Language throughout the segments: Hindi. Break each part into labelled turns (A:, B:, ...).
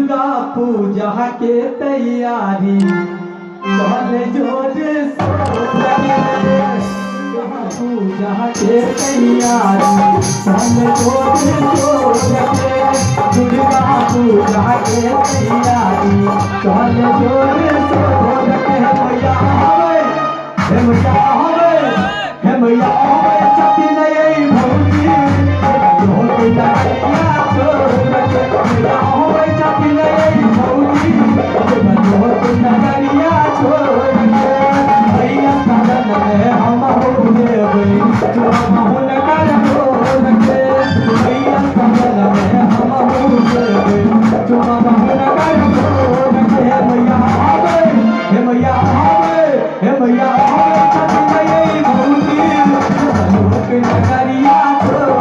A: दुर्गा पूजा के तैयारी चल जोर पूजा के तैयारी चल जोर दुर्गा पूजा के तैयारी चल जोर मैया मैया छठी नहीं भौजी नगरिया छोड़ भैया सदन में हम भैया सदन में हम मैया हे मैया नगरिया छोड़ भैया छठी नहीं भौजी नगरिया छोड़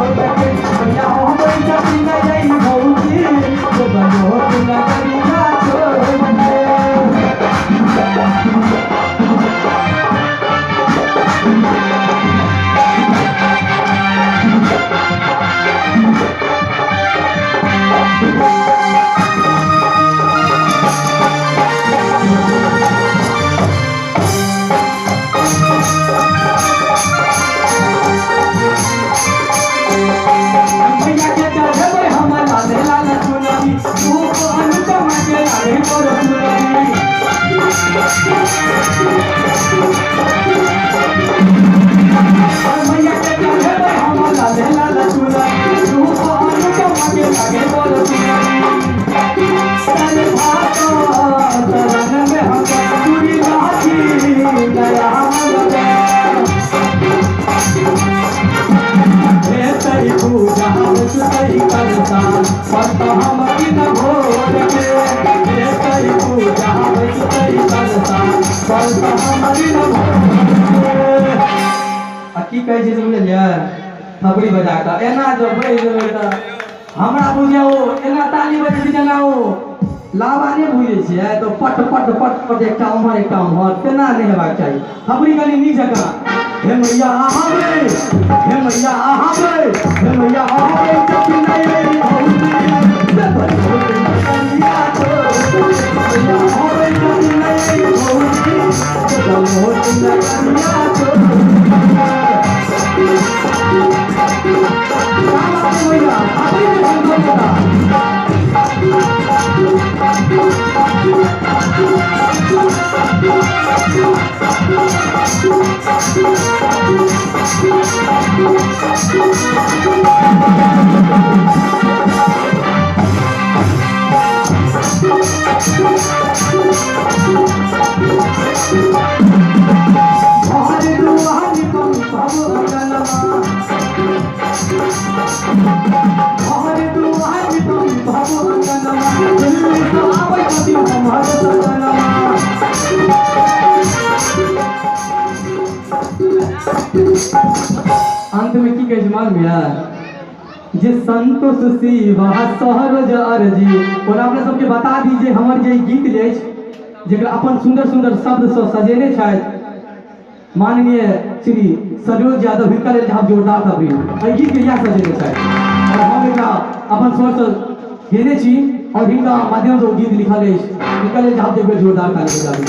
A: की कहे छै बुझलियै थपड़ी बजा के एना जब बढ़ि जेबै त हमरा बुझियौ एना ताली बजै छै जेना ओ लावा नहि बुझै छियै तो पट पट पट पट एकटा उम्हर एकटा उम्हर तेना नहि हेबाक चाही थपड़ी कनी नीक जकाँ हे मैया आहाबे हे मैया आहाबे हे मैया आहाबे छठी नहीं भौजी नगरिया छोड़ मैया आहाबे छठी नहीं भौजी नगरिया छोड़ अंत में की कहे मान मिया जे संतोष शिवा सहरज अर्जी और अपने सबके बता दीजिए हमर जे गीत जे जेकरा अपन सुंदर सुंदर शब्द से सजेने छथि माननीय श्री सरोज यादव हिनका लेल हम जोरदार ताली एहि गीत के इएह सजेने छथि और हम एकरा अपन स्वर से गेने छी और हिनका माध्यम से गीत लिखल अछि हिनका लेल हम एक बेर जोरदार ताली बजाबी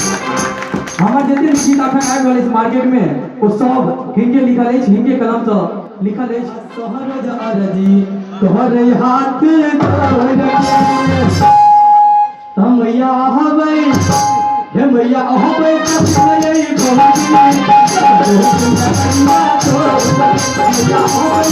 A: हमार जितने गीत अखन आबि रहल अछि मार्केट में ओ सब हिनके लिखल अछि हिनके कलम से लिखल अछि सहरज अर्जी तोहरे हाथ हम मैया आहाबे हे मैया आहाबे छठी नहीं भौजी नगरिया छोड़ मैया आहाबे